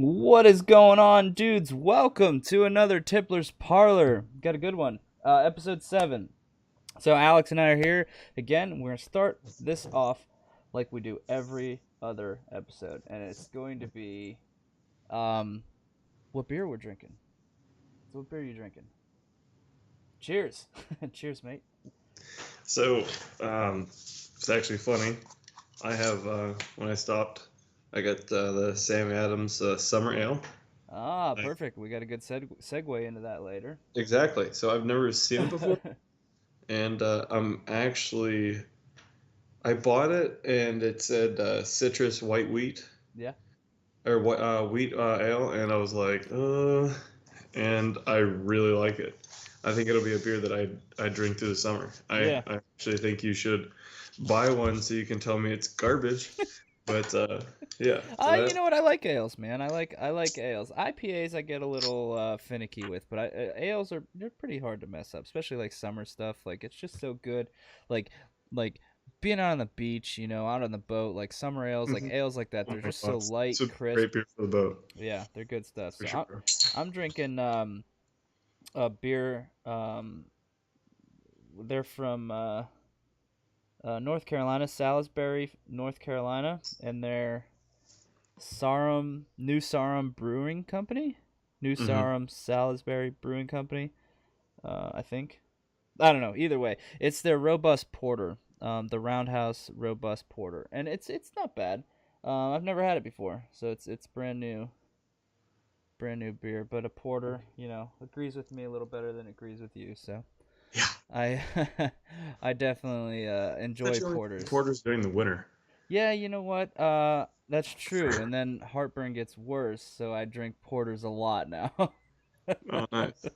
What is going on, dudes? Welcome to another Tippler's Parlor. Got a good one. Episode 7. So, Alex and I are here again. We're going to start this off like we do every other episode. And it's going to be um, what beer we're drinking. So, what beer are you drinking? Cheers. Cheers, mate. So, it's actually funny. I have, when I stopped, I got the Sam Adams Summer Ale. Ah, I- perfect. We got a good segue into that later. exactly. So I've never seen it before, and I bought it, and it said citrus white wheat Yeah. or wheat ale, and I was like, and I really like it. I think it'll be a beer that I drink through the summer. Yeah. I actually think you should buy one so you can tell me it's garbage. But yeah, so You that know what? I like ales, man. I like ales. IPAs I get a little finicky with, but ales they're pretty hard to mess up, especially like summer stuff. Like it's just so good, like like being out on the beach, out on the boat. Like summer ales, like Mhm. ales like that. Oh They're my just God, so light, it's a crisp. great beer for the boat Yeah, they're good stuff. for So sure. I'm drinking a beer. They're from North Carolina, Salisbury, North Carolina, and they're New Sarum Brewing Company, New Hmm. Sarum Salisbury Brewing Company. I think. I don't know. Either way, it's their robust porter, the Roundhouse Robust Porter, and it's not bad. I've never had it before, so it's brand new beer. But a porter, agrees with me a little better than it agrees with you. So Yeah, I I definitely but enjoy you only drink porters. porters during the winter. Yeah, you know what? That's true. And then heartburn gets worse, so I drink porters a lot now. Oh, nice.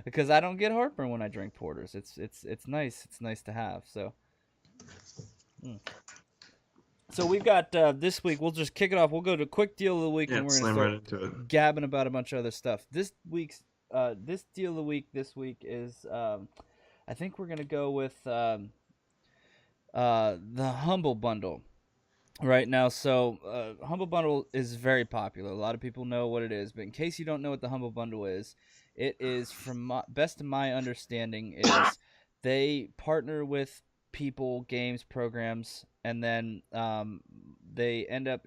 Because I don't get heartburn when I drink porters. It's nice. It's nice to have. Mm. So we've got this week. We'll just kick it off. We'll go to quick deal of the week, Yeah, and we're gonna slam right start into it. gabbing about a bunch of other stuff. This deal of the week this week is I think we're gonna go with the Humble Bundle right now. So Humble Bundle is very popular. A lot of people know what it is, but in case you don't know what the Humble Bundle is, it is, from best of my understanding, is they partner with people, games, programs, and then they end up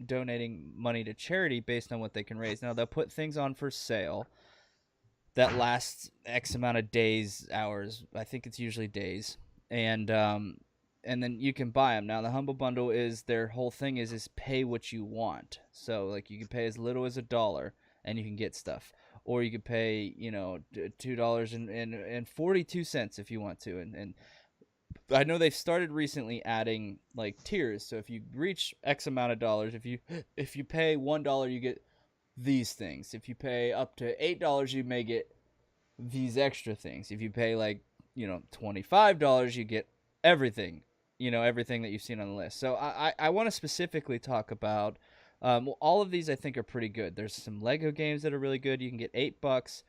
donating money to charity based on what they can raise. Now they'll put things on for sale that lasts X amount of days, hours. I think it's usually days, and then you can buy them. Now the Humble Bundle is, their whole thing is pay what you want. So like you can pay as little as $1 and you can get stuff, or you could pay $2.42 if you want to, and I know they've started recently adding like tiers. So if you reach X amount of dollars, if you pay $1, you get these things. If you pay up to $8, you may get these extra things. If you pay like, $25, you get everything, everything that you've seen on the list. So I want to specifically talk about all of these. I think are pretty good. There's some Lego games that are really good. You can get $8,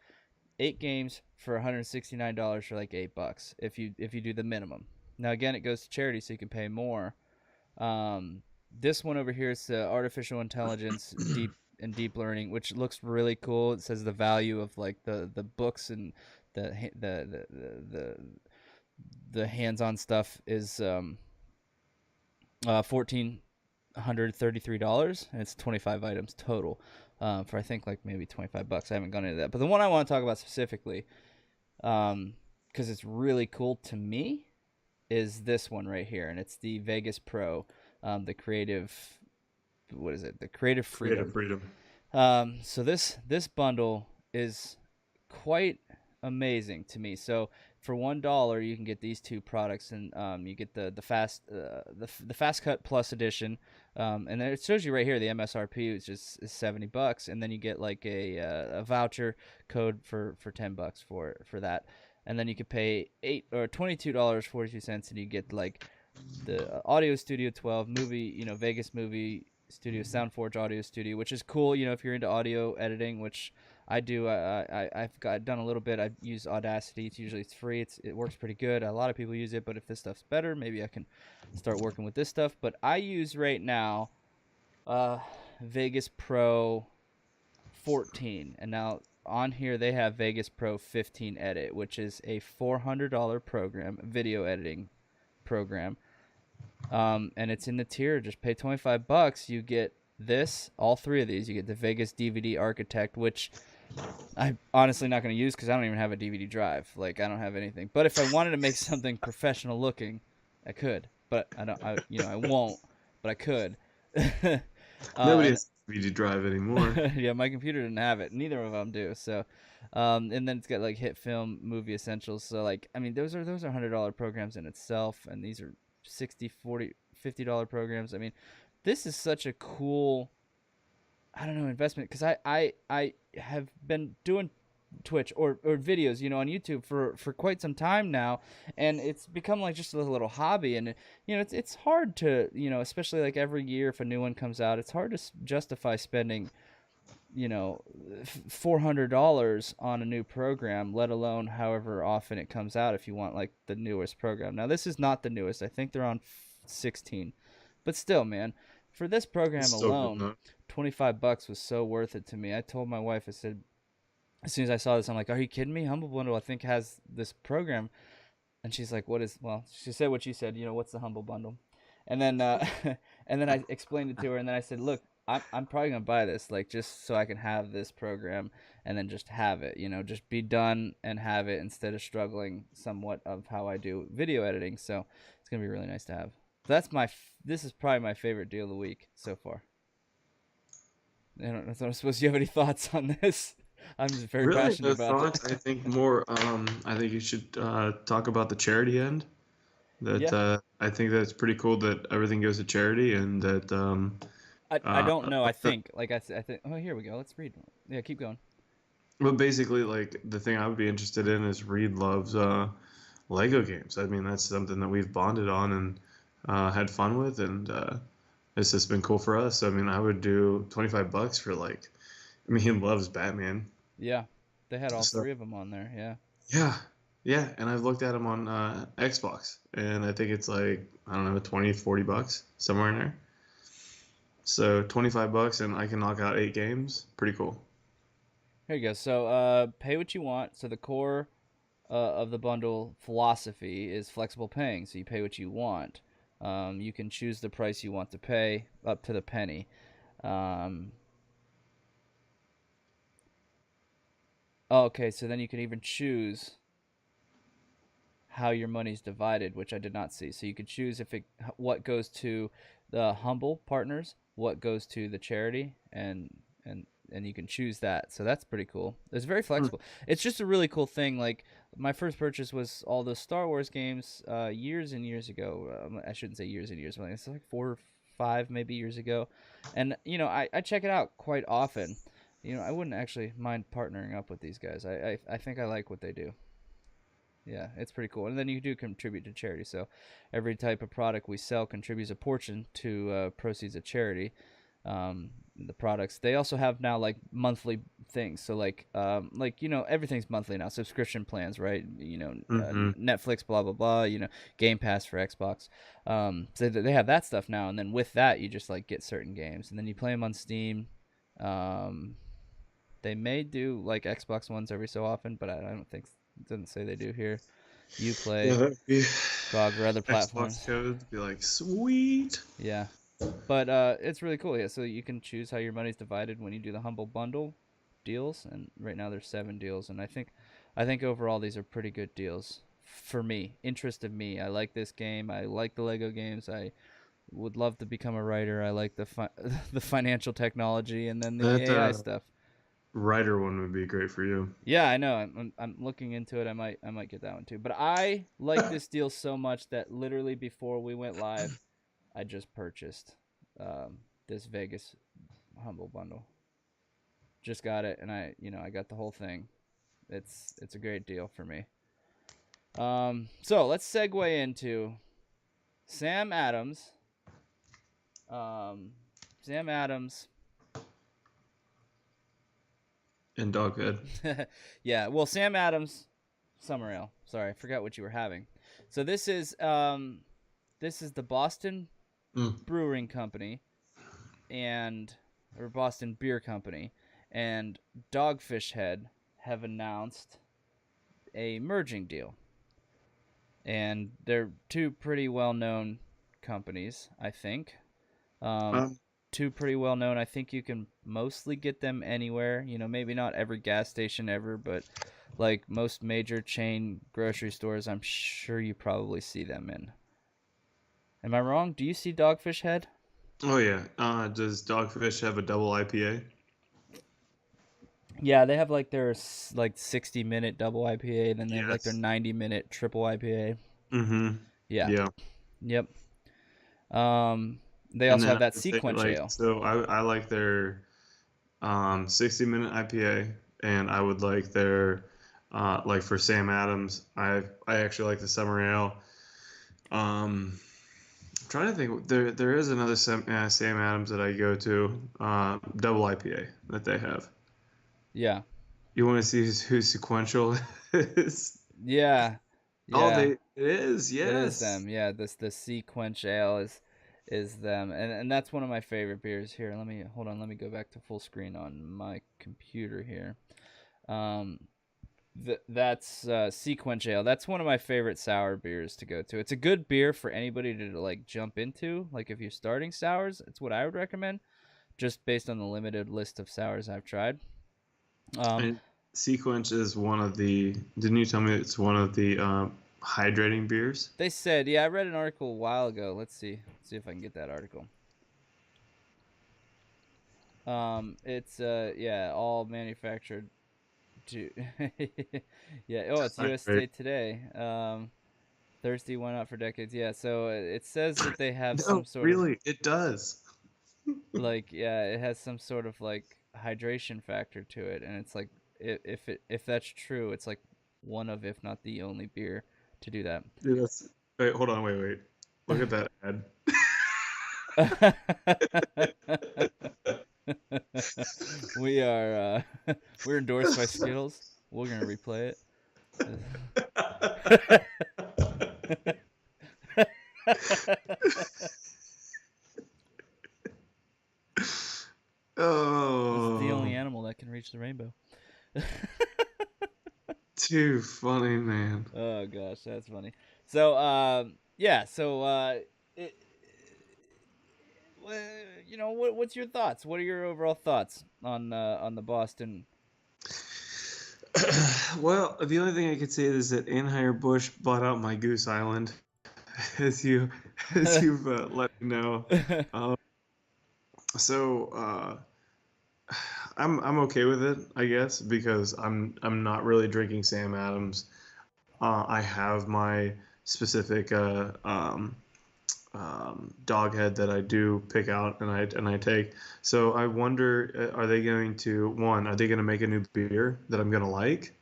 8 games for $169 for like $8 if you do the minimum. Now again, it goes to charity, so you can pay more. Um, this one over here is the artificial intelligence deep learning, which looks really cool. It says the value of like the books and the the hands-on stuff is 1,433, and it's 25 items total, for I think like maybe $25. I haven't gone into that, but the one I want to talk about specifically, because it's really cool to me, is this one right here, and it's the Vegas Pro, the creative. What is it? The Creative Creative Freedom. freedom. So this bundle is quite amazing to me. So for $1, you can get these two products, and you get the Fast Cut Plus edition, and then it shows you right here the MSRP is $70, and then you get like a voucher code for $10 for that, and then you could pay $22.42, and you get like the Audio Studio 12 movie, Vegas Movie Studio, Soundforge Audio Studio, which is cool, if you're into audio editing, which I do. I've done a little bit. I use Audacity. It's free. It works pretty good. A lot of people use it, but if this stuff's better, maybe I can start working with this stuff. But I use right now, uh, Vegas Pro 14, and now on here they have Vegas Pro 15 Edit, which is a $400 program, video editing program. And it's in the tier. Just pay $25. You get this, all three of these. You get the Vegas DVD Architect, which I'm honestly not going to use because I don't even have a DVD drive. Like, I don't have anything. But if I wanted to make something professional looking, I could. But I don't. I won't. But I could. Nobody has a DVD drive anymore. Yeah, my computer didn't have it. Neither of them do. So, and then it's got like Hit Film, Movie Essentials. So like, I mean, those are $100 programs in itself, and these are $60, $40, $50 programs. I mean, this is such a cool, I don't know, investment, because I have been doing Twitch or videos, on YouTube for quite some time now, and it's become like just a little hobby. And it's hard to, especially like every year if a new one comes out, it's hard to justify spending $400 on a new program, let alone however often it comes out if you want like the newest program. Now this is not the newest. I think they're on 16, but still, man, for this program alone, $25 was so worth it to me. I told my wife, I said, as soon as I saw this, I'm like, are you kidding me? Humble Bundle, I think, has this program. And she's like, she said what she said, what's the Humble Bundle? And then and then I explained it to her, and then I said, look, I'm probably going to buy this, like, just so I can have this program and then just have it, just be done and have it instead of struggling somewhat of how I do video editing. So it's going to be really nice to have. This is probably my favorite deal of the week so far. I don't know. So I'm supposed to have any thoughts on this. I'm just very passionate about it. I think more. I think you should talk about the charity end. I think that's pretty cool that everything goes to charity, and that. I don't know. I think I think. Oh, here we go. Let's read. Yeah, keep going. But basically, like, the thing I would be interested in is Reed loves Lego games. I mean, that's something that we've bonded on and had fun with, and it's just been cool for us. I mean, I would do $25 for, like. I mean, he loves Batman. Yeah, they had all three of them on there. Yeah. Yeah, and I've looked at them on Xbox, and I think it's like, I don't know, $20-$40, somewhere in there. So $25, and I can knock out 8 games. Pretty cool. Here you go. So pay what you want. So the core of the bundle philosophy is flexible paying. So you pay what you want. You can choose the price you want to pay up to the penny. Okay, so then you can even choose how your money's divided, which I did not see. So you could choose what goes to the humble partners, what goes to the charity, and you can choose that. So that's pretty cool. It's very flexible. It's just a really cool thing. Like, my first purchase was all the Star Wars games years and years ago. I shouldn't say years and years, but it's like 4 or 5 maybe years ago. And I check it out quite often. I wouldn't actually mind partnering up with these guys. I think I like what they do. Yeah, it's pretty cool. And then you do contribute to charity. So every type of product we sell contributes a portion to proceeds of charity. The products, they also have now like monthly things. So like everything's monthly now. Subscription plans, right? Netflix, blah blah blah. Game Pass for Xbox. So they have that stuff now. And then with that, you just like get certain games, and then you play them on Steam. They may do like Xbox ones every so often, but I don't think, it doesn't say they do here. Uplay, GOG, or other platforms. Xbox codes be like, sweet. Yeah, but it's really cool. Yeah, so you can choose how your money's divided when you do the Humble Bundle deals, and right now there's 7 deals, and I think overall these are pretty good deals for me. Interest of me. I like this game. I like the Lego games. I would love to become a writer. I like the the financial technology, and then the AI stuff. Writer one would be great for you. Yeah, I know. I'm looking into it. I might get that one too. But I like this deal so much that literally before we went live, I just purchased this Vegas Humble Bundle. Just got it, and I got the whole thing. It's a great deal for me. So let's segue into Sam Adams. Sam Adams. And Doghead. Yeah, well, Sam Adams Summer Ale. Sorry, I forgot what you were having. So this is the Boston Brewing Company, and or Boston Beer Company, and Dogfish Head have announced a merging deal. And they're two pretty well-known companies, I think. Um, Um, two pretty well-known. I think you can mostly get them anywhere. Maybe not every gas station ever, but like most major chain grocery stores, I'm sure you probably see them in. Am I wrong? Do you see Dogfish Head? oh yeah. Does Dogfish have a double IPA? Yeah, they have like their like 60-minute double IPA, and then they have like their Yes. 90-minute triple IPA. Mm-hmm. Yeah. Yeah. Yep. Um, they And also then have I that would say Sequence like Ale. so I like their 60-minute IPA, and I would like their like for Sam Adams. I actually like the summer ale. I'm trying to think. There is another Sam Adams that I go to, double IPA that they have. Yeah. You want to see who sequential is? Yeah. Oh, Yeah. it is. It is Yes. them. Yeah, the Sequence Ale is them. And that's one of my favorite beers. Here, let me go back to full screen on my computer here. Um that's Sequence Ale. That's one of my favorite sour beers to go to. It's a good beer for anybody to like jump into. Like if you're starting sours, it's what I would recommend, just based on the limited list of sours I've tried. Um, And Sequence is one of the. Didn't you tell me it's one of the hydrating beers? they said, yeah, I read an article a while ago. Let's see if I can get that article. It's yeah, all manufactured to yeah. Oh, it's Hydrate. USA Today. Thirsty went out for decades. Yeah, so it says that they have some No, sort of really, it does. like yeah, it has some sort of like hydration factor to it, and it's like if that's true, it's like one of, if not the only beer to do that. Dude, that's. Wait, hold on, wait. Look at that ad. we are we're endorsed by Skittles. We're gonna replay it. This is the only Oh, animal that can reach the rainbow. too funny, man. Oh gosh, that's funny. So yeah, so it, what's your thoughts? What are your overall thoughts on the Boston? Well, the only thing I could say is that Anheuser-Busch bought out my Goose Island, as you as you've let me know. Um, so I'm okay with it, I guess, because I'm not really drinking Sam Adams. I have my specific dog head that I do pick out and I take. So I wonder, are they going to one? Are they going to make a new beer that I'm going to like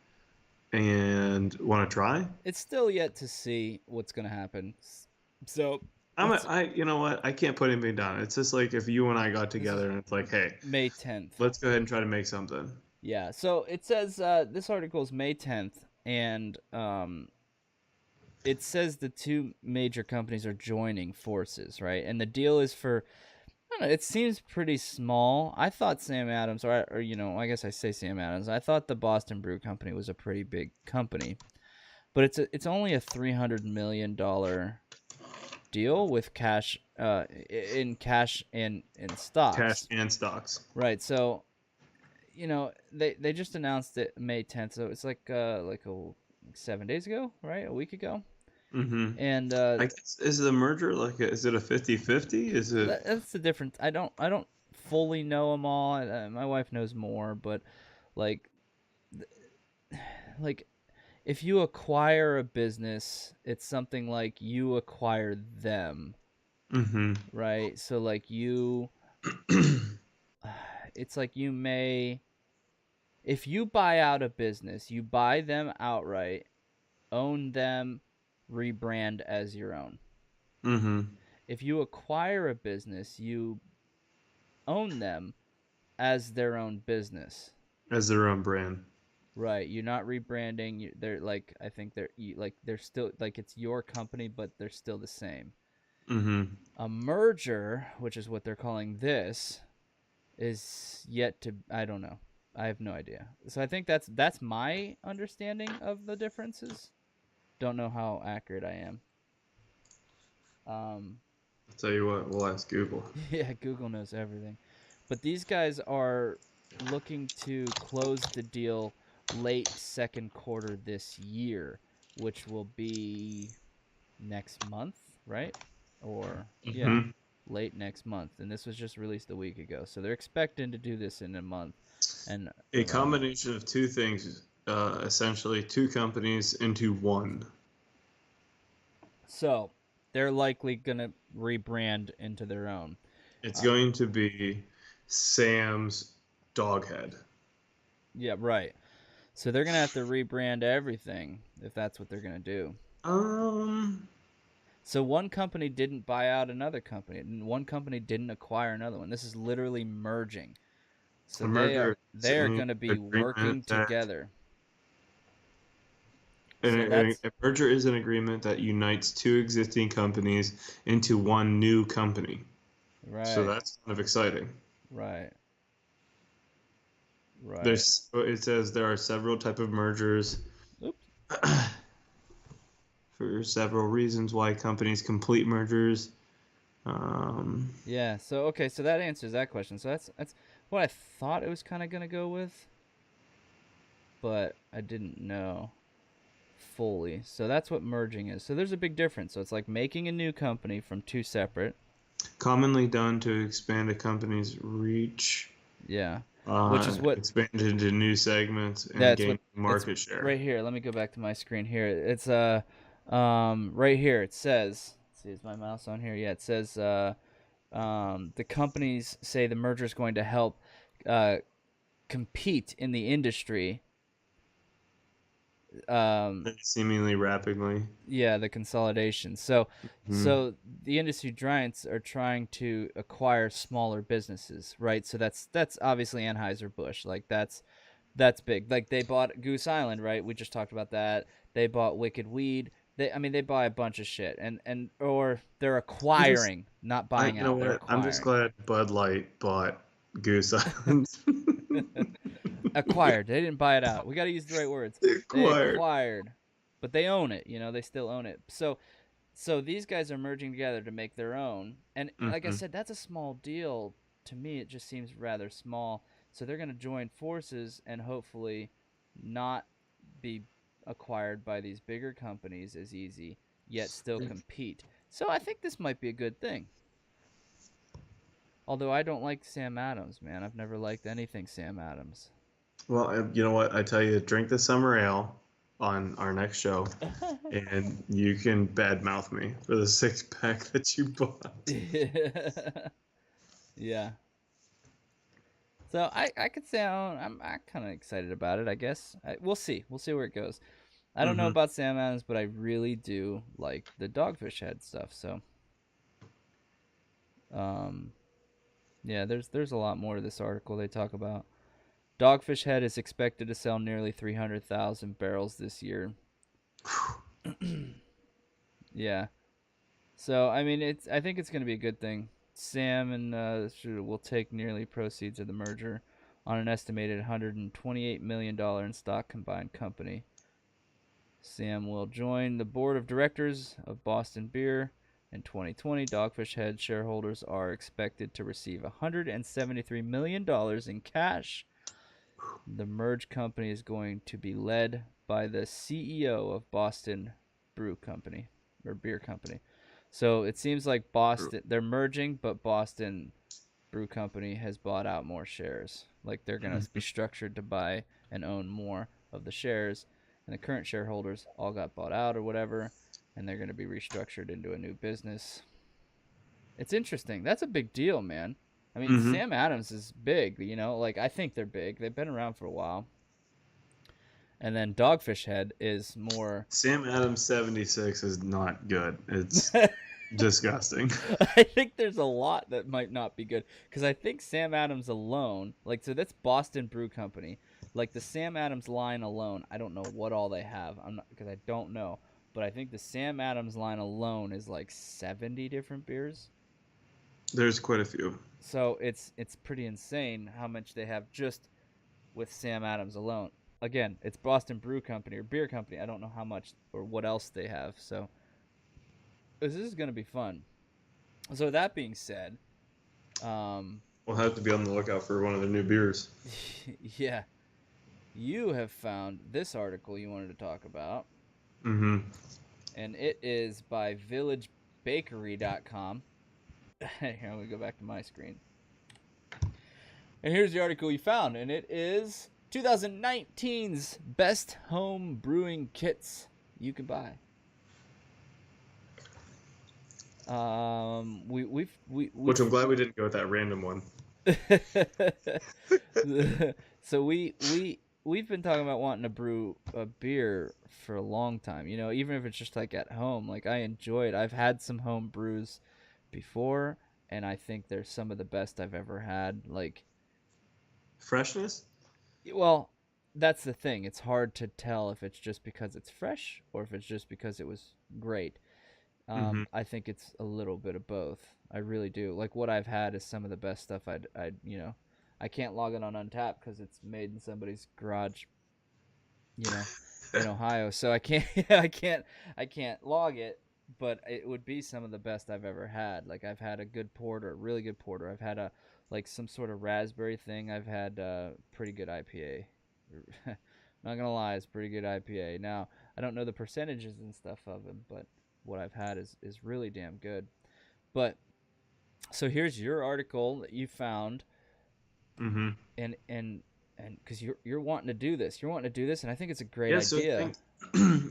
and want to try? It's still yet to see what's gonna happen. So it's You know what? I can't put anything down. It's just like if you and I got this is together and it's like, hey, May 10th. let's go ahead and try to make something. Yeah. So it says this article is May 10th, and it says the two major companies are joining forces, right? And the deal is for, I don't know, it seems pretty small. I thought Sam Adams, or I guess I say Sam Adams. I thought the Boston Brew Company was a pretty big company, but it's only a $300 million deal with cash, in cash and in Cash stocks, and stocks. right? So they just announced it May 10th, so it's like 7 days ago, right? A week ago. Mm-hmm. And I guess is the merger is it a 50-50? Is it? that's the difference. I don't fully know them all. My wife knows more, but like like if you acquire a business, it's something like you acquire them, Mm-hmm. right? So like it's like you may, if you buy out a business, you buy them outright, own them, rebrand as your own. Mm-hmm. If you acquire a business, you own them as their own business. As their own brand. Right, you're not rebranding. They're like, I think they're still like it's your company, but they're still the same. Mm-hmm. A merger, which is what they're calling this, is yet to. I don't know. I have no idea. So I think that's my understanding of the differences. Don't know how accurate I am. Um, I'll tell you what, we'll ask Google. yeah, Google knows everything. But these guys are looking to close the deal late second quarter this year, which will be next month, right? Or yeah, Hmm. late next month. And this was just released a week ago, so they're expecting to do this in a month and A around that. combination of two things, essentially two companies into one. So they're likely gonna rebrand into their own. It's Uh, going to be Sam's Doghead. yeah, right. So they're gonna have to rebrand everything if that's what they're gonna do. Um, So one company didn't buy out another company, and one company didn't acquire another one. This is literally merging. So a they are merger is they're any going to be working agreement that together. an, So a, that's a merger is an agreement that unites two existing companies into one new company. So right, that's kind of exciting. right, right. There's it says there are several type of mergers Oops. for several reasons why companies complete mergers. Um, Yeah. So okay. So that answers that question. So that's what I thought it was kind of going to go with, but I didn't know fully. So that's what merging is. So there's a big difference. So it's like making a new company from two separate. commonly done to expand a company's reach, Yeah. Which is what expand into new segments, and That's gain what it's market share. right here. Let me go back to my screen here. It's right here it says, let's see, is my mouse on here? Yeah, it says the companies say the merger is going to help uh compete in the industry. Um Seemingly rapidly. yeah, the consolidation. So Hmm. the industry giants are trying to acquire smaller businesses, right? So that's obviously Anheuser-Busch. Like that's big. Like they bought Goose Island, right? We just talked about that. They bought Wicked Weed. They buy a bunch of shit and or they're I'm just, acquiring, not I, buying you know out. They're what? I'm just acquiring. glad Bud Light bought Goose Island. Acquired. They didn't buy it out. We got to use the right words. They Acquired. acquired, but they own it. They still own it. So these guys are merging together to make their own. And like I Hmm. said, that's a small deal to me. It just seems rather small. So they're going to join forces and hopefully not be acquired by these bigger companies as easy, yet still compete. So I think this might be a good thing. Although I don't like Sam Adams, man. I've never liked anything Sam Adams. Well, you know what? I tell you, drink the summer ale on our next show, and you can badmouth me for the six pack that you bought. yeah. So I could say I'm kind of excited about it. I guess we'll see. We'll see where it goes. I don't know Hmm. about Sam Adams, but I really do like the Dogfish Head stuff. So um, yeah, there's a lot more to this article. They talk about Dogfish Head is expected to sell nearly 300,000 barrels this year. Yeah. So I mean, I think it's going to be a good thing. Sam and will take nearly proceeds of the merger on an estimated $128 million in stock combined company. Sam will join the board of directors of Boston Beer. In 2020, Dogfish Head shareholders are expected to receive $173 million in cash. The merged company is going to be led by the CEO of Boston Brew Company or Beer Company. So it seems like Boston they're merging, but Boston Brew Company has bought out more shares. Like they're going to be structured to buy and own more of the shares, and the current shareholders all got bought out or whatever, and they're going to be restructured into a new business. It's interesting. That's a big deal, man. I mean, Hmm. Sam Adams is big, like I think they're big. They've been around for a while. And then Dogfish Head is more. Sam Adams 76 is not good. It's disgusting. I think there's a lot that might not be good because I think Sam Adams alone, like, so that's Boston Brew Company, like the Sam Adams line alone. I don't know what all they have. I'm not because I don't know, but I think the Sam Adams line alone is like 70 different beers. There's quite a few. So it's pretty insane how much they have just with Sam Adams alone. Again, it's Boston Brew Company or Beer Company. I don't know how much or what else they have. So this is going to be fun. So that being said, um, We'll have to be on the lookout for one of their new beers. yeah, you have found this article you wanted to talk about, Mm-hmm. and it is by villagebakery.com. Here, let me go back to my screen. And here's the article you found, and it is 2019's best home brewing kits you can buy. Which I'm glad we didn't go with that random one. So we've been talking about wanting to brew a beer for a long time. You know, even if it's just like at home. Like I enjoy it. I've had some home brews before, and I think they're some of the best I've ever had. Like, Freshness? well, that's the thing. It's hard to tell if it's just because it's fresh or if it's just because it was great. Mm-hmm. I think it's a little bit of both. I really do. Like what I've had is some of the best stuff I can't log it on Untapped because it's made in somebody's garage, you know, in Ohio. So I can't, I can't log it. But it would be some of the best I've ever had. Like I've had a good porter, a really good porter. I've had a like some sort of raspberry thing. I've had a pretty good IPA. Not gonna lie, it's pretty good IPA. Now I don't know the percentages and stuff of them, but what I've had is really damn good. But so here's your article that you found, Mm-hmm. and because you're wanting to do this, and I think it's a great Yeah, so idea.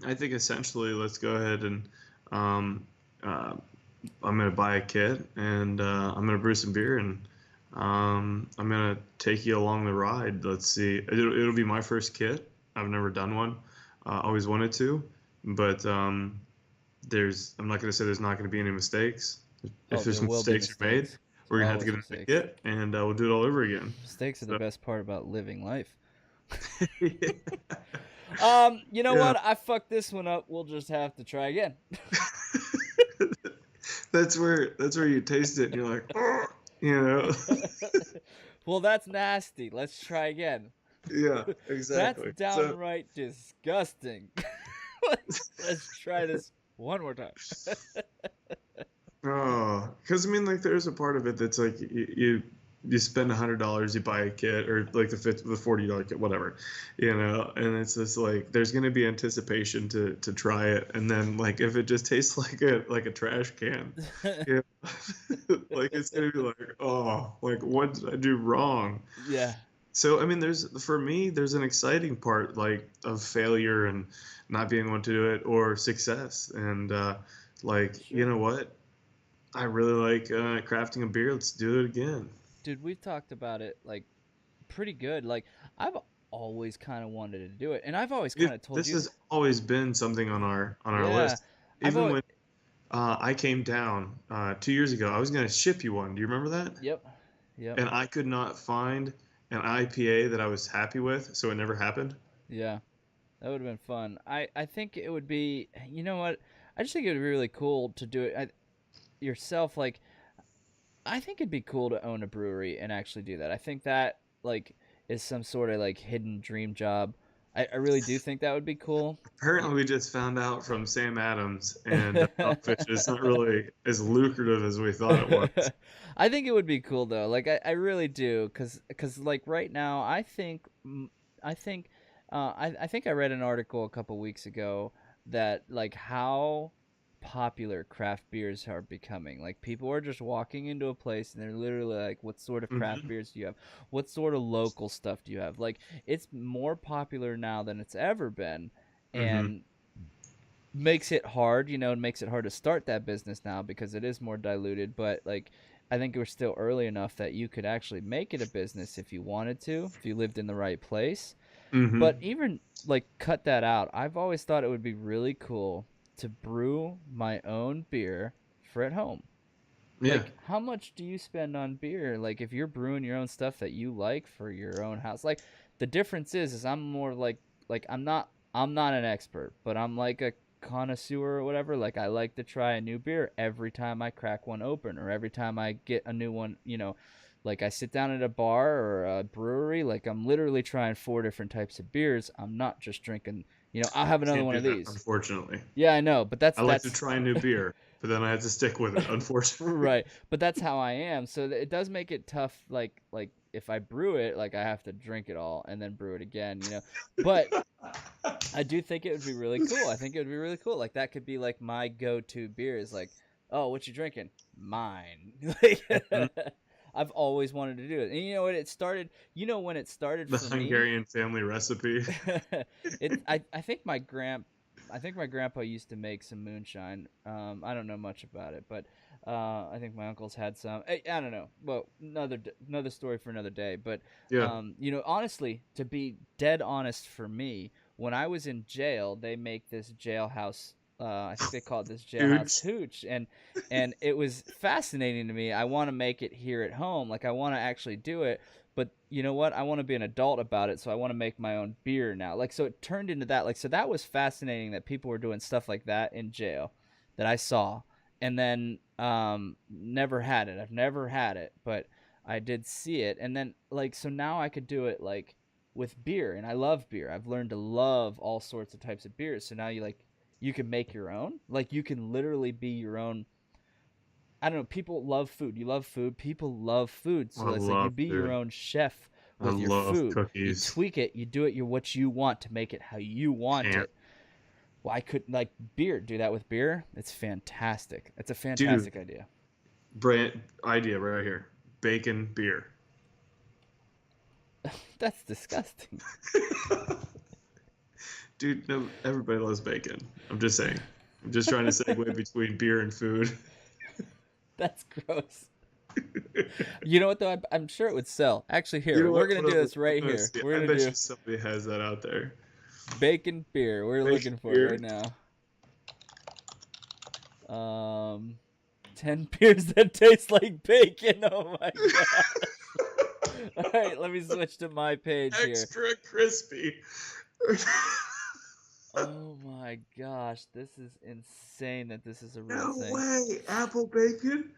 I think essentially let's go ahead and um, uh, I'm gonna buy a kit and I'm gonna brew some beer and I'm gonna take you along the ride. Let's see, it'll be my first kit. I've never done one. Always wanted to, but I'm not gonna say there's not gonna be any mistakes. Oh, If there's there will be mistakes are made, mistakes. we're gonna have to Always get another mistakes. kit and we'll do it all over again. Mistakes are the So, best part about living life. yeah. You know Yeah. what? I fucked this one up. We'll just have to try again. That's where you taste it and you're like, "Oh," you know. Well, that's nasty. Let's try again. Yeah, That's exactly. So, downright disgusting. Let's try this one more time. oh, because I mean, like, there's a part of it that's like you spend $100, you buy a kit, or like the $40 kit, whatever, you know, and it's just like there's gonna be anticipation to try it, and then like if it just tastes like a trash can, you know, like it's gonna be like, oh, like what did I do wrong? Yeah. So I mean, for me, there's an exciting part like of failure and not being able to do it or success, and like you Sure. know what, I really like crafting a beer. Let's do it again. Dude, we've talked about it like pretty good. Like I've always kind of wanted to do it, and I've always kind of told This you, has always been something on our yeah. list. I've Even always, when I came down 2 years ago, I was gonna ship you one. Do you remember that? yep, yep, And I could not find an IPA that I was happy with, so it never happened. yeah. That would have been fun. I think it would be. You know what? I just think it would be really cool to do it yourself. Like I think it'd be cool to own a brewery and actually do that. I think that like is some sort of like hidden dream job. I really do think that would be cool. Apparently, we just found out from Sam Adams and Dogfish it's not really as lucrative as we thought it was. I think it would be cool though. Like I really do, cause like right now I think I think I read an article a couple weeks ago that like how popular craft beers are becoming. Like people are just walking into a place and they're literally like, "What sort of craft Hmm. beers do you have? What sort of local stuff do you have?" Like it's more popular now than it's ever been, Hmm. and makes it hard. It makes it hard to start that business now because it is more diluted. But like, I think we're still early enough that you could actually make it a business if you wanted to, if you lived in the right place. Hmm. But even like cut that out. I've always thought it would be really cool to brew my own beer for at home. Yeah. Like, how much do you spend on beer? Like, if you're brewing your own stuff that you like for your own house, the difference is I'm more like I'm not an expert, but I'm like a connoisseur or whatever. Like I like to try a new beer every time I crack one open, or every time I get a new one. Like I sit down at a bar or a brewery, like I'm literally trying 4 different types of beers. I'm not just drinking. I'll have another Can't one do of that, these. unfortunately. Yeah, I know, but I like to try a new beer, but then I have to stick with it, unfortunately. right. But that's how I am. So it does make it tough. Like if I brew it, like I have to drink it all and then brew it again. But I do think it would be really cool. I think it would be really cool. Like that could be like my go-to beer is like, oh, what you drinking? Mine. Like, I've always wanted to do it. And you know what? It started. When it started The for me. Hungarian family recipe. I think my grandpa used to make some moonshine. I don't know much about it, but I think my uncles had some. I don't know. Well, another story for another day. But Yeah. honestly, to be dead honest, for me, when I was in jail, they make this jailhouse. I think they call it this jailhouse hooch, and it was fascinating to me. I want to make it here at home. Like I want to actually do it. But you know what? I want to be an adult about it, so I want to make my own beer now. Like, so it turned into that. Like, so that was fascinating that people were doing stuff like that in jail that I saw. And then never had it. I've never had it, but I did see it. And then, like, so now I could do it, like, with beer. And I love beer. I've learned to love all sorts of types of beers. So now you can make your own. Like, you can literally be your own. I don't know. People love food. You love food. People love food. So I it's like you love be your food. own chef I with your love food. cookies. You tweak it. You do it. What you want to make it how you want it. Well, I could like beer. Do that with beer. It's fantastic. It's a fantastic idea. Brand idea right here. Bacon beer. That's disgusting. Dude, no, everybody loves bacon. I'm just saying. I'm just trying to segue between beer and food. That's gross. You know what though? I'm sure it would sell. Actually, here we're gonna do this right here. We're gonna do. Somebody has that out there. Bacon beer. We're looking for it right now. 10 beers that taste like bacon. Oh my god. All right, let me switch to my page here. Extra crispy. Oh my gosh, this is insane that this is a real thing. No way, apple bacon?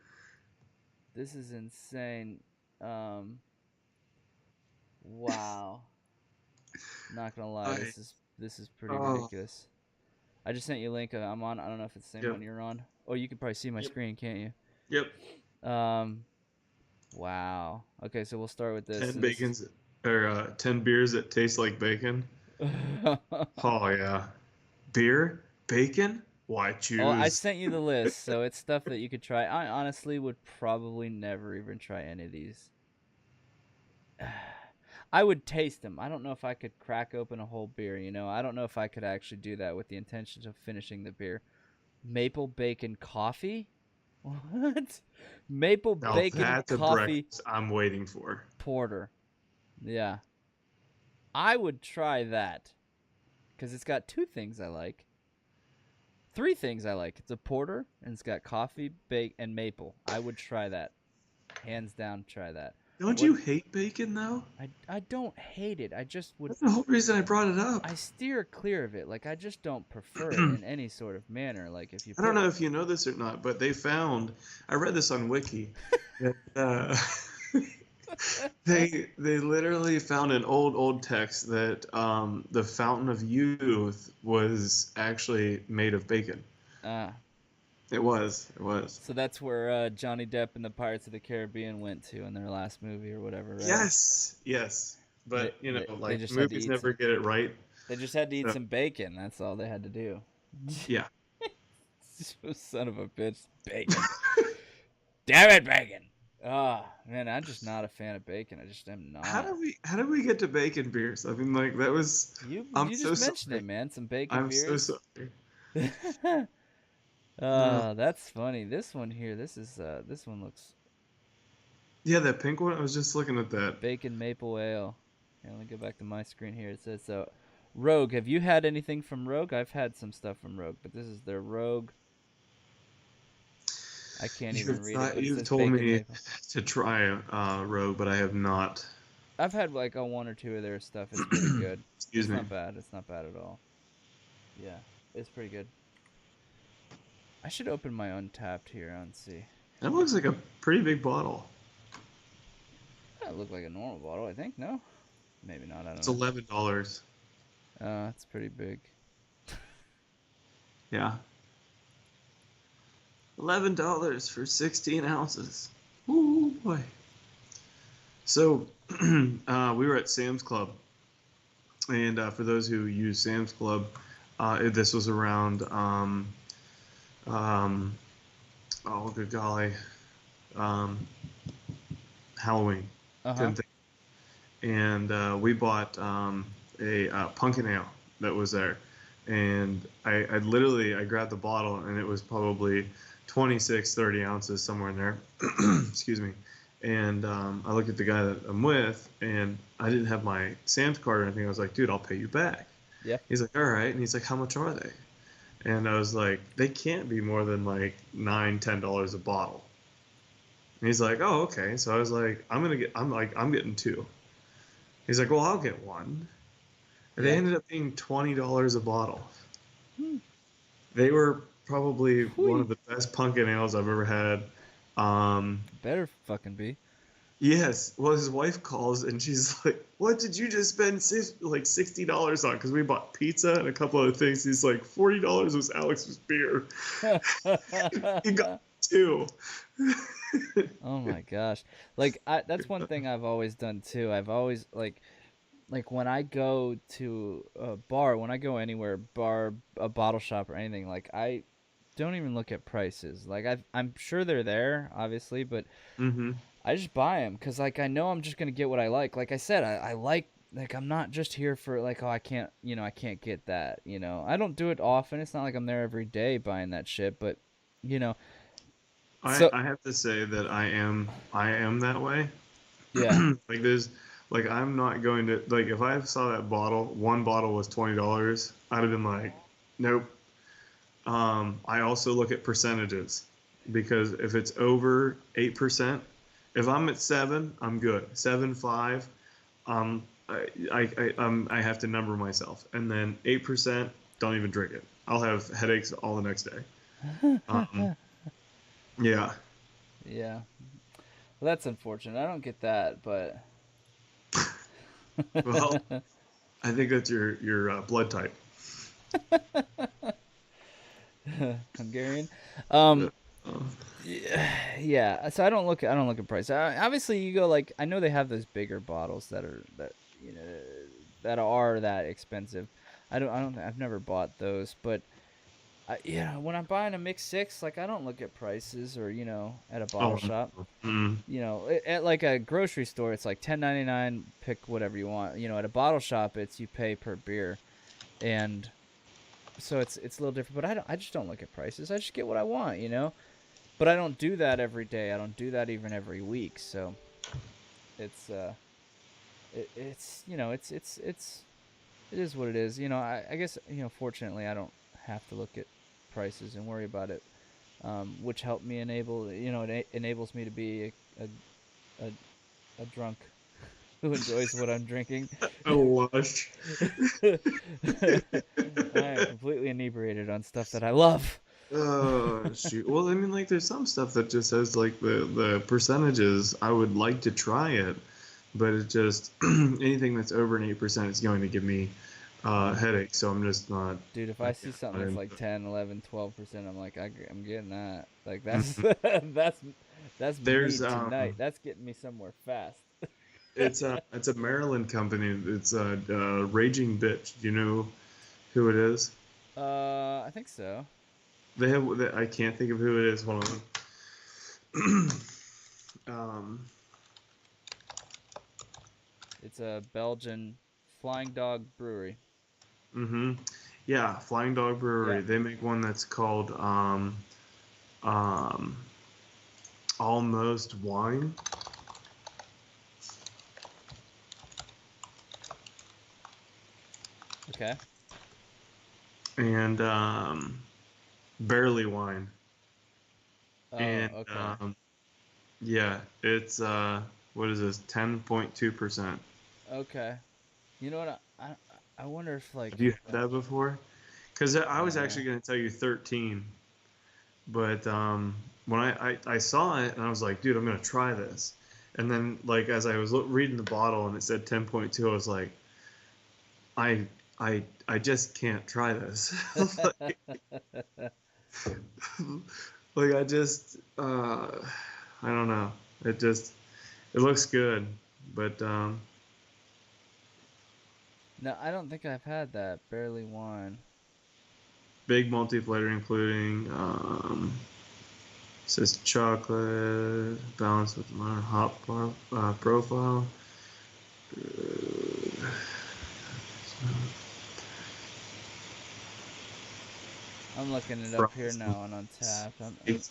This is insane. Wow. Not gonna lie, this is pretty ridiculous. I just sent you a link. I'm on. I don't know if it's the same one you're on. Oh, you can probably see my screen, can't you? Yep. Wow. Okay, so we'll start with this. 10 beers that taste like bacon. Oh yeah. Beer, bacon. Why choose? Oh, I sent you the list, so it's stuff that you could try. I honestly would probably never even try any of these. I would taste them. I don't know if I could crack open a whole beer, I don't know if I could actually do that with the intention of finishing the beer. Maple bacon coffee? What? Maple bacon coffee I'm waiting for. porter. Yeah. I would try that because it's got 2 things I like. 3 things I like. It's a porter and it's got coffee, bake, and maple. I would try that. Hands down, try that. Don't you hate bacon though? I don't hate it. I just would. That's the whole reason I brought it up. I steer clear of it. Like I just don't prefer it in any sort of manner. Like if you. I don't know if you know this or not, but they found. I read this on Wiki. They literally found an old text that the Fountain of Youth was actually made of bacon. It was. So that's where Johnny Depp and the Pirates of the Caribbean went to in their last movie or whatever, right? Yes. But, movies never get it right. They just had to eat some bacon. That's all they had to do. Yeah. Son of a bitch. Bacon. Damn it, bacon. Oh, man, I'm just not a fan of bacon. I just am not. How did we get to bacon beers? I mean, like, that was... You just mentioned it, man. Some bacon beers. I'm so sorry. That's funny. This one here, this one looks... Yeah, that pink one, I was just looking at that. Bacon maple ale. Yeah, let me go back to my screen here. It says, Rogue. Have you had anything from Rogue? I've had some stuff from Rogue, but this is their Rogue. I can't even read it. You've told me to try Rogue, but I have not. I've had like a 1 or 2 of their stuff. It's pretty good. Excuse me. Not bad. It's not bad at all. Yeah, it's pretty good. I should open my Untapped here and see. That looks like a pretty big bottle. That look like a normal bottle, I think. No, maybe not. I don't It's know. $11. It's pretty big. Yeah. $11 for 16 ounces. Ooh boy. So we were at Sam's Club, and for those who use Sam's Club, this was around oh good golly, um, Halloween. Uh huh. Couldn't think. And we bought a pumpkin ale that was there, and I literally I grabbed the bottle, and it was probably 26, 30 ounces somewhere in there. Excuse me. And I look at the guy that I'm with, and I didn't have my Sam's card or anything. I was like, dude, I'll pay you back. Yeah. He's like, all right. And he's like, how much are they? And I was like, they can't be more than like $9, $10 a bottle. And he's like, oh, okay. So I was like, I'm getting two. He's like, well, I'll get one. And they Yeah. ended up being $20 a bottle. Hmm. They were probably one Whee. of the best pumpkin ales I've ever had. Better fucking be. Yes. Well, his wife calls and she's like, "What did you just spend like $60 on?" Because we bought pizza and a couple other things. He's like, $40 was Alex's beer. He got two. Oh my gosh. Like that's one thing I've always done too. I've always like when I go to a bar, when I go anywhere, bar, a bottle shop or anything, like I don't even look at prices. Like I'm sure they're there, obviously, but Mm-hmm. I just buy them because like I know I'm just gonna get what I like. Like I said, I like I'm not just here for like, oh, I can't, I can't get that. I don't do it often. It's not like I'm there every day buying that shit, but you know, I so I have to say that I am that way. yeah, Like there's like I'm not going to like if I saw that bottle, one bottle was $20, I'd have been like, nope. I also look at percentages because if it's over 8%, if I'm at 7, I'm good. 7, 5, I have to number myself, and then 8%, don't even drink it. I'll have headaches all the next day. Um, yeah. yeah. Well, that's unfortunate. I don't get that, but Well, I think that's your blood type. Hungarian. Uh, Um, yeah. So I don't look at price. Obviously, you go like I know they have those bigger bottles that you know that are that expensive. I don't. I've never bought those, but yeah, when I'm buying a mix six, like I don't look at prices or at a bottle oh, shop. mm, At like a grocery store, it's like 10.99. Pick whatever you want. At a bottle shop, it's you pay per beer, and so it's a little different. But I just don't look at prices. I just get what I want. But I don't do that every day. I don't do that even every week. So it's it's it is what it is. I guess fortunately I don't have to look at prices and worry about it, which helped me it enables me to be a, a drunk who enjoys what I'm drinking. a lush. I am completely inebriated on stuff that I love. Oh shoot. Well, I mean, like, there's some stuff that just has like the percentages. I would like to try it, but it just anything that's over an 8% is going to give me headache. So I'm just not. Dude, if I I see can't. something that's like 10, 11, 12%, I'm like, I'm getting that. Like, that's Mhm. that's me There's tonight. That's getting me somewhere fast. it's a Maryland company. It's Raging Bitch. Do you know who it is? I think so. I can't think of who it is. Hold on. um, It's a Belgian Flying Dog Brewery. hmm Yeah, Flying Dog Yeah. Brewery. They make one that's called um, Almost Wine. Okay. And Barely Wine. Oh, And okay. yeah, it's what is this? 10.2%. Okay. You know what? I wonder if like Have you had that before? Because I was no. actually going to tell you 13. But when I saw it and I was like, dude, I'm gonna try this. And then like as I was reading the bottle and it said 10.2, I was like, I I just can't try this. like, like I just I don't know. It looks good, but No, I don't think I've had that barley wine. big multi-flavor including says chocolate balanced with modern profile. I'm looking it up here Frozen now on Untapped. it's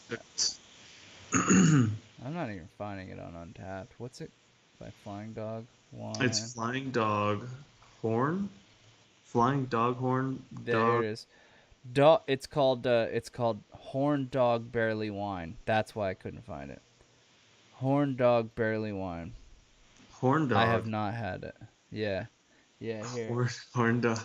I'm not even finding it on Untapped. What's it by Flying Dog Wine? it's flying dog horn, flying dog horn There, here dog. it is. It's called Horn Dog Barley Wine. That's why I couldn't find it. Horn Dog Barley Wine. Horn I have dog. not had it. Yeah. Yeah, here. Horn dog.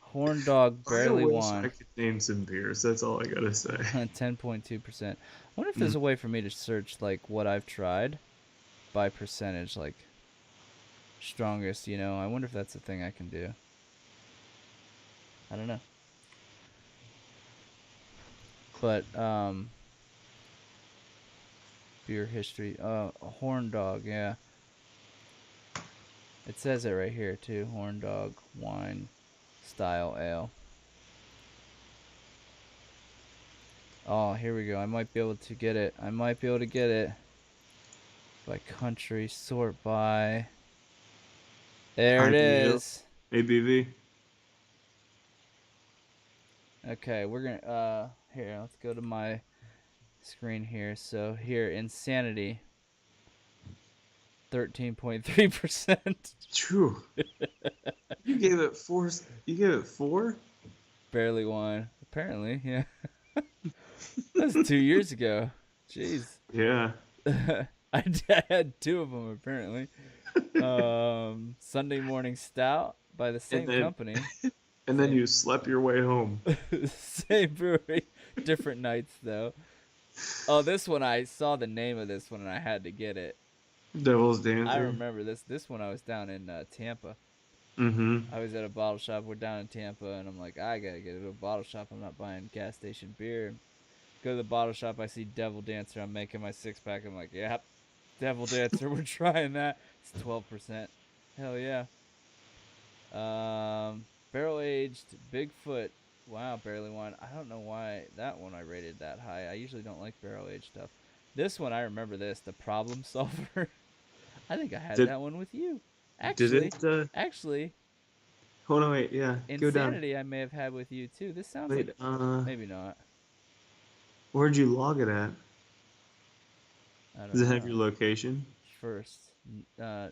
Horn Dog I Barley wish I Wine. could name some beers. That's all I gotta say. 10.2%. I wonder if Mm. there's a way for me to search like what I've tried by percentage, like strongest, I wonder if that's a thing I can do. I don't know. But beer history. Horn Dog, yeah. It says it right here too. Horn Dog Wine Style Ale. Oh, here we go. I might be able to get it. By country, sort by. There it IPA, is. ABV. Okay, we're gonna here, let's go to my screen here. So here, Insanity, 13.3%. True. You gave it four. You gave it four. Barely wine. Apparently, yeah. That's 2 years ago. Jeez. Yeah. I had two of them apparently. Sunday Morning Stout by the And same then company. and then Same you slept your way home. same brewery, different nights though. Oh, this one I saw the name of this one and I had to get it. Devil's I Dancer. remember this one. I was down in Tampa. Mm-hmm. I was at a bottle shop. We're down in Tampa, and I'm like, I gotta get to a bottle shop. I'm not buying gas station beer. Go to the bottle shop. I see Devil Dancer. I'm making my 6 pack. I'm like, yep, Devil Dancer. We're trying that. It's 12%. Hell yeah. Barrel aged Bigfoot. Wow, barley wine. I don't know why that one I rated that high. I usually don't like barrel aged stuff. This one I remember this. The Problem Solver. I think I had Did that one with you. did Actually, it? actually, Hold on, wait. Yeah, go down. Insanity I may have had with you too. This sounds like Wait. maybe not. Where'd you log it at? I Does don't it have your know. location? First, no,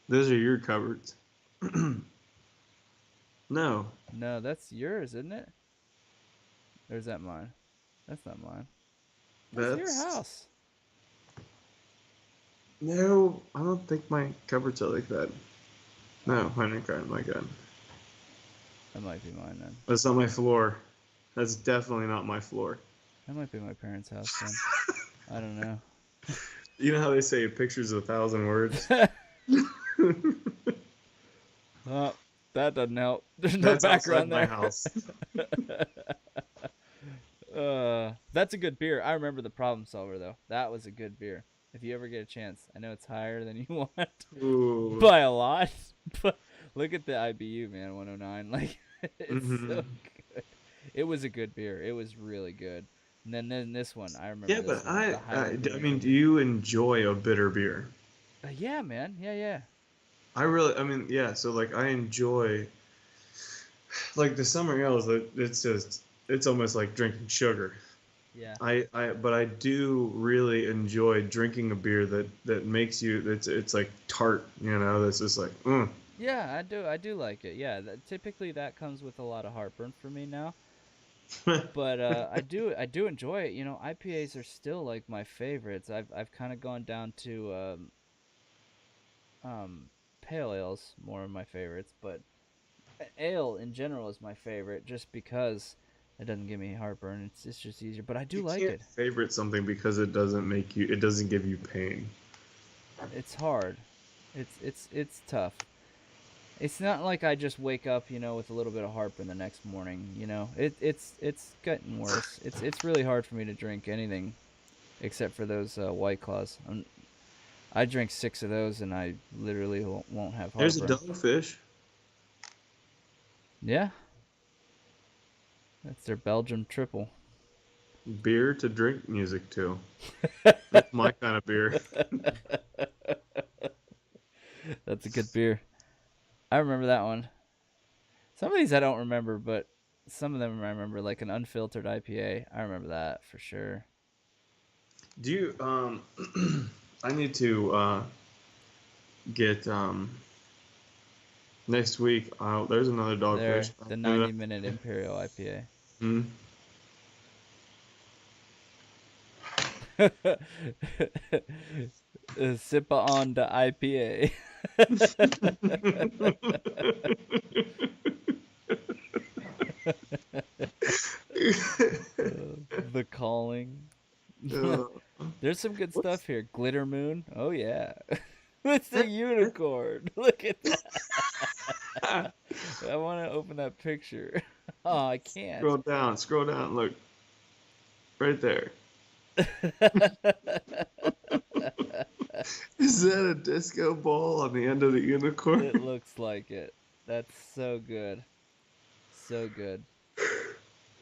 Those are your cupboards. No, no, that's yours, isn't it? Or is that mine? That's not mine. That's your that's house. no. I don't think my cupboards are like that. No, Oh, mine are kind of like that. that might be mine then. That's not my floor. That's definitely not my floor. That might be my parents' house then. I don't know. You know how they say a picture's 1,000 words? Oh, that doesn't help. There's no That's outside background my there. house. That's a good beer. I remember the Problem Solver though. That was a good beer. If you ever get a chance, I know it's higher than you want Ooh. by a lot, but look at the IBU, man, 109. Like it's Hmm. so good. It was a good beer. It was really good. And then this one, I remember Yeah, this but one, the Highland I Brewing mean, do Company. you enjoy a bitter beer? Yeah, man. Yeah, yeah, I mean, yeah. So like, I enjoy like the summer ales. It's almost like drinking sugar. yeah. But I do really enjoy drinking a beer that makes you. It's like tart, you know. That's just like, Yeah, I do. I do like it. Yeah, typically that comes with a lot of heartburn for me now. But I do enjoy it. IPAs are still like my favorites. I've kind of gone down to pale ales more of my favorites, but ale in general is my favorite just because. It doesn't give me heartburn. It's just easier, but I do You like can't it. favorite something because it doesn't give you pain. It's hard. It's tough. It's not like I just wake up, with a little bit of heartburn the next morning. It's getting worse. It's really hard for me to drink anything except for those White Claws. I drink 6 of those and I literally won't have There's a heartburn. Dogfish. Yeah, that's their Belgium triple. Beer to drink music to. That's my kind of beer. That's a good beer. I remember that one. Some of these I don't remember, but some of them I remember, like an unfiltered IPA. I remember that for sure. Do you I need to get next week. There's another There, Dogfish. the 90-minute Imperial IPA. Hmm. Sip on the IPA. The Calling. Uh, There's some good what's stuff here. Glitter Moon. Oh yeah. It's a unicorn. Look at that. I want to open that picture. Oh, I can't. Scroll down, look. Right there. Is that a disco ball on the end of the It unicorn? looks like it. That's so good. So good.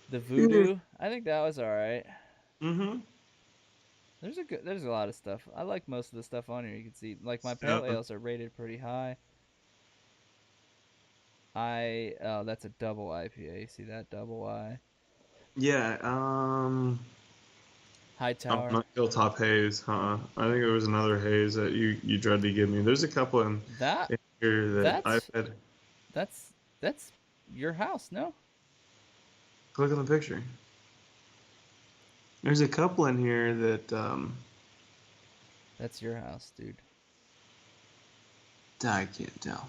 The Voodoo. I think that was all right. Mm-hmm. There's a lot of stuff. I like most of the stuff on here. You can see, like, my pale Yeah. ales are rated pretty high. Oh, that's a double IPA. See that double I? Yeah, oh, Hightower. not Hilltop Haze, huh? I think there was another haze that you tried to give me. There's a couple That in here that I've that's had. that's that's your house, no? Click on the picture. There's a couple in here that That's your house, dude. I can't tell.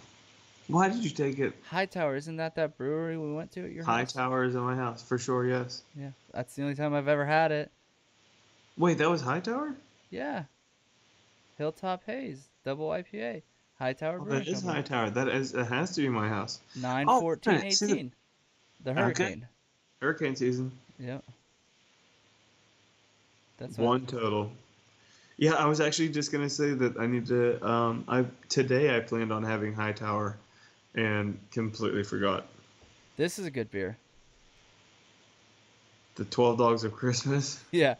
Why did you take it? Hightower, isn't that brewery we went to at your High house? Tower is in my house for sure. Yes. Yeah, that's the only time I've ever had it. Wait, that was High Tower? Yeah, Hilltop Haze, double IPA, Hightower Oh, Brewing that is Company. High Tower. It has to be my house. Nine Oh, wait a fourteen minute. See the eighteen. The okay. Hurricane. Hurricane season. Yep, that's what. One total. Yeah, I was actually just gonna say that I need to. Today I planned on having High Tower, and completely forgot. This is a good beer. The 12 Dogs of Christmas. Yeah.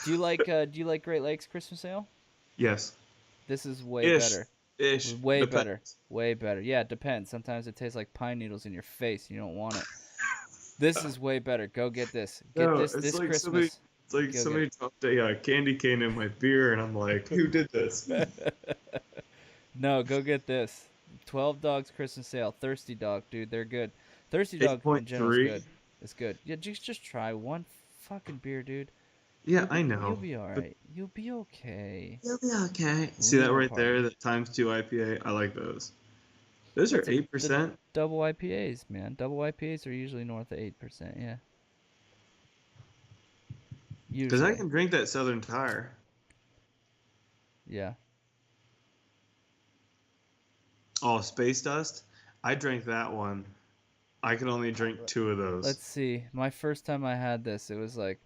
Do you like Great Lakes Christmas Ale? Yes. This is way Ish. better. Ish. Way better. Depends. Way better. Yeah, it depends. Sometimes it tastes like pine needles in your face. You don't want it. This is way better. Go get this. Get No, this it's like Christmas. it's like Go somebody dropped a candy cane in my beer, and I'm like, who did this? No, go get this. 12 Dogs Christmas Ale. Thirsty Dog, dude. They're good. Thirsty Dog in general is 8.3. good. It's good. Yeah, just try one fucking beer, dude. Yeah, I You'll know. be all But right. You'll be okay. you'll be okay. We'll See be that able to right there? party. That ×2 IPA. I like those. Those are That's the 8%. double IPAs, man. Double IPAs are usually north of 8%. Yeah, Because I usually. can drink that Southern Tire. Yeah. Oh, Space Dust. I drank that one. I could only drink 2 of those. Let's see. My first time I had this, it was like,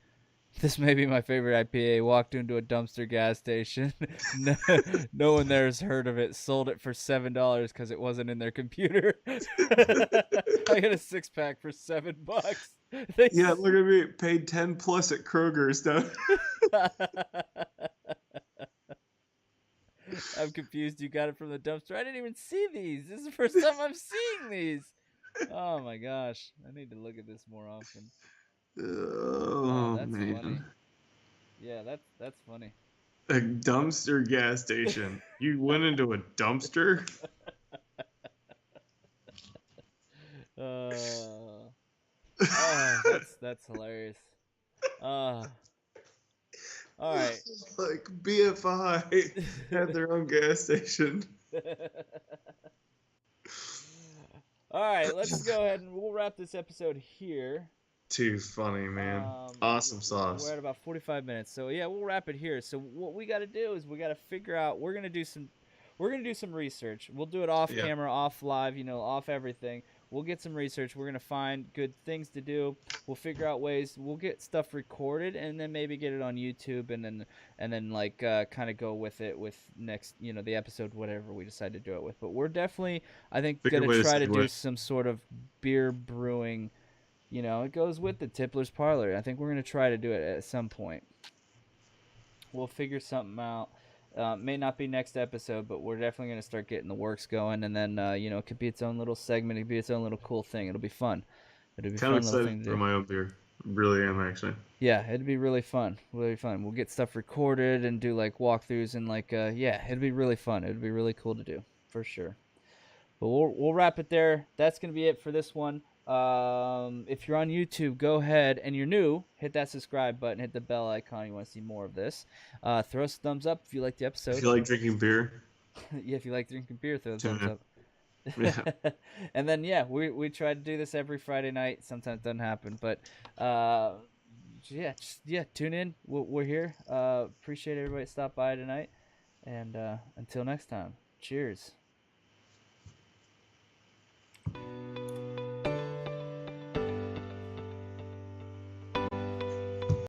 this may be my favorite IPA. Walked into a dumpster gas station. No one there has heard of it. Sold it for $7 because it wasn't in their computer. I got a 6-pack for $7. Yeah, look at me. Paid 10 plus at Kroger's. I'm confused. You got it from the dumpster. I didn't even see these. This is the first time I'm seeing these. Oh my gosh. I need to look at this more often. Oh, Oh, that's man. funny. Yeah, that's funny. A dumpster gas station. You went into a dumpster? That's hilarious. All right. Like BFI had their own gas station. All right, let's go ahead and we'll wrap this episode here. Too funny, man. Awesome We're sauce. at about 45 minutes, so yeah, we'll wrap it here. So what we got to do is we got to figure out. We're gonna do some research. We'll do it off Yeah. camera, off live, off everything. We'll get some research. We're gonna find good things to do. We'll figure out ways. We'll get stuff recorded and then maybe get it on YouTube and then like kind of go with it with next the episode whatever we decide to do it with. But we're definitely I think Figure a gonna way to try to segue. do some sort of beer brewing. It goes with the Tippler's Parlor. I think we're gonna try to do it at some point. We'll figure something out. May not be next episode, but we're definitely gonna start getting the works going, and then it could be its own little segment. It could be its own little cool thing. It'll be fun. It'll be a Kind of fun little excited thing to for do. my own beer. Really am, actually. Yeah, it'd be really fun. Really fun. We'll get stuff recorded and do like walkthroughs and like yeah, it'd be really fun. It'd be really cool to do for sure. But we'll wrap it there. That's gonna be it for this one. If you're on YouTube, go ahead and you're new, hit that subscribe button, hit the bell icon. You want to see more of this? Throw us a thumbs up if you like the If episode. you like drinking beer, Yeah, if you like drinking beer, throw a tune thumbs in. up. Yeah. And then yeah, we try to do this every Friday night. Sometimes it doesn't happen, but yeah, tune in. We're here. Appreciate everybody that stopped by tonight, and until next time, cheers.